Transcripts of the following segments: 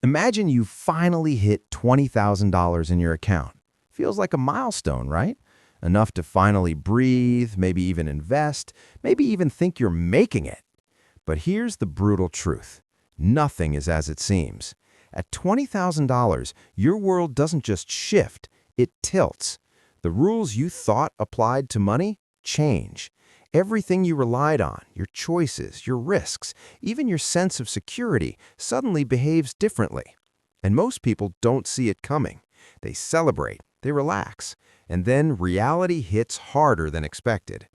Imagine you finally hit $20,000 in your account. Feels like a milestone, right? Enough to finally breathe, maybe even invest, maybe even think you're making it. But here's the brutal truth. Nothing is as it seems. At $20,000, your world doesn't just shift, it tilts. The rules you thought applied to money change. Everything you relied on, your choices, your risks, even your sense of security, suddenly behaves differently. And most people don't see it coming. They celebrate, they relax, and then reality hits harder than expected.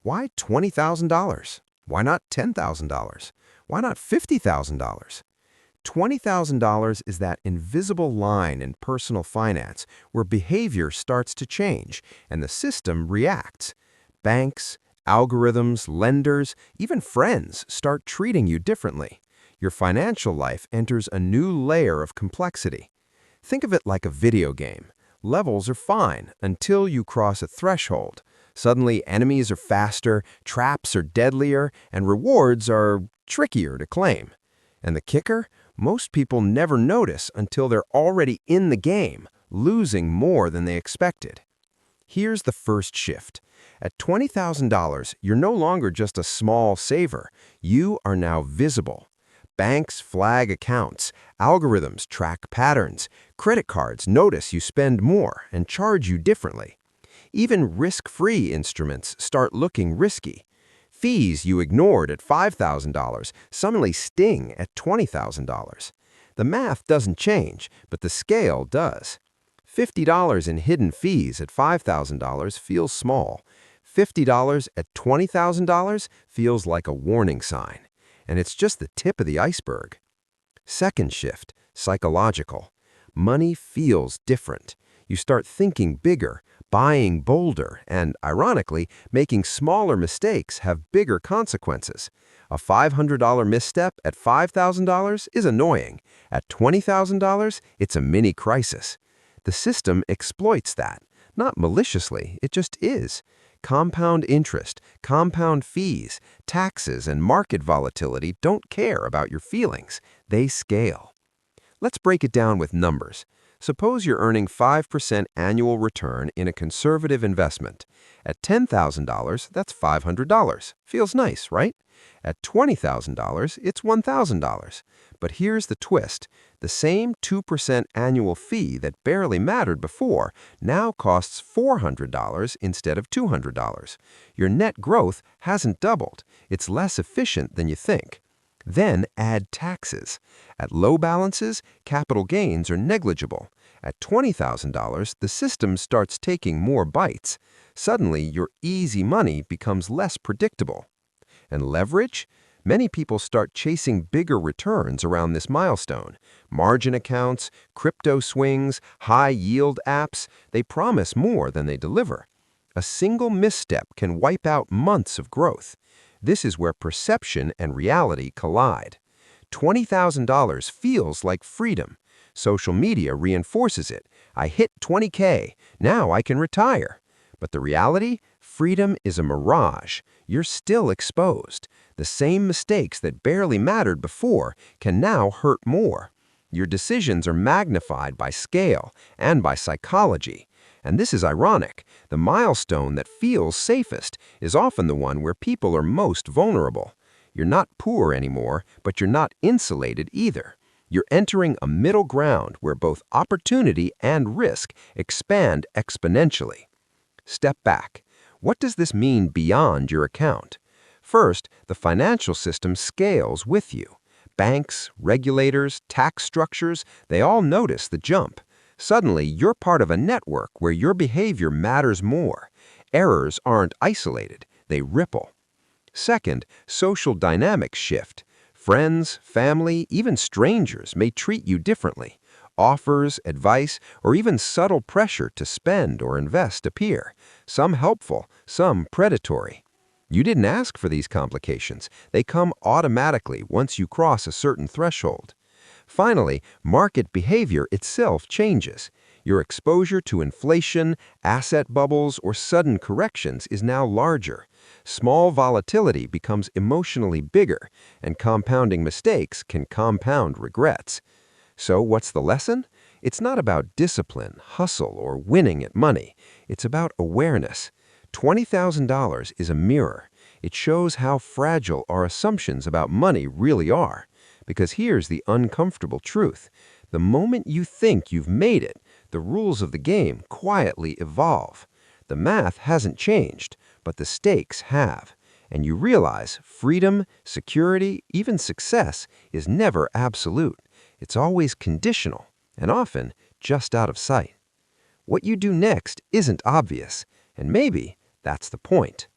Why $20,000? Why not $10,000? Why not $50,000? $20,000 is that invisible line in personal finance where behavior starts to change and the system reacts. Banks, algorithms, lenders, even friends start treating you differently. Your financial life enters a new layer of complexity. Think of it like a video game. Levels are fine until you cross a threshold. Suddenly, enemies are faster, traps are deadlier, and rewards are trickier to claim. And the kicker? Most people never notice until they're already in the game, losing more than they expected. Here's the first shift. At $20,000, you're no longer just a small saver. You are now visible. Banks flag accounts, algorithms track patterns, credit cards notice you spend more and charge you differently. Even risk-free instruments start looking risky. Fees you ignored at $5,000 suddenly sting at $20,000. The math doesn't change, but the scale does. $50 in hidden fees at $5,000 feels small. $50 at $20,000 feels like a warning sign. And it's just the tip of the iceberg. Second shift, psychological. Money feels different. You start thinking bigger, buying bolder, and, ironically, making smaller mistakes have bigger consequences. A $500 misstep at $5,000 is annoying. At $20,000, it's a mini crisis. The system exploits that. Not maliciously, it just is. Compound interest, compound fees, taxes, and market volatility don't care about your feelings. They scale. Let's break it down with numbers. Suppose you're earning 5% annual return in a conservative investment. At $10,000, that's $500. Feels nice, right? At $20,000, it's $1,000. But here's the twist. The same 2% annual fee that barely mattered before now costs $400 instead of $200. Your net growth hasn't doubled. It's less efficient than you think. Then add taxes. At low balances, capital gains are negligible. At $20,000, the system starts taking more bites. Suddenly, your easy money becomes less predictable. And leverage? Many people start chasing bigger returns around this milestone. Margin accounts, crypto swings, high-yield apps, they promise more than they deliver. A single misstep can wipe out months of growth. This is where perception and reality collide. $20,000 feels like freedom. Social media reinforces it. I hit 20K. Now I can retire. But the reality? Freedom is a mirage. You're still exposed. The same mistakes that barely mattered before can now hurt more. Your decisions are magnified by scale and by psychology. And this is ironic. The milestone that feels safest is often the one where people are most vulnerable. You're not poor anymore, but you're not insulated either. You're entering a middle ground where both opportunity and risk expand exponentially. Step back. What does this mean beyond your account? First, the financial system scales with you. Banks, regulators, tax structures, they all notice the jump. Suddenly, you're part of a network where your behavior matters more. Errors aren't isolated, they ripple. Second, social dynamics shift. Friends, family, even strangers may treat you differently. Offers, advice, or even subtle pressure to spend or invest appear, some helpful, some predatory. You didn't ask for these complications. They come automatically once you cross a certain threshold. Finally, market behavior itself changes. Your exposure to inflation, asset bubbles, or sudden corrections is now larger. Small volatility becomes emotionally bigger, and compounding mistakes can compound regrets. So what's the lesson? It's not about discipline, hustle, or winning at money. It's about awareness. $20,000 is a mirror. It shows how fragile our assumptions about money really are. Because here's the uncomfortable truth. The moment you think you've made it, the rules of the game quietly evolve. The math hasn't changed, but the stakes have. And you realize freedom, security, even success is never absolute. It's always conditional, and often just out of sight. What you do next isn't obvious, and maybe that's the point.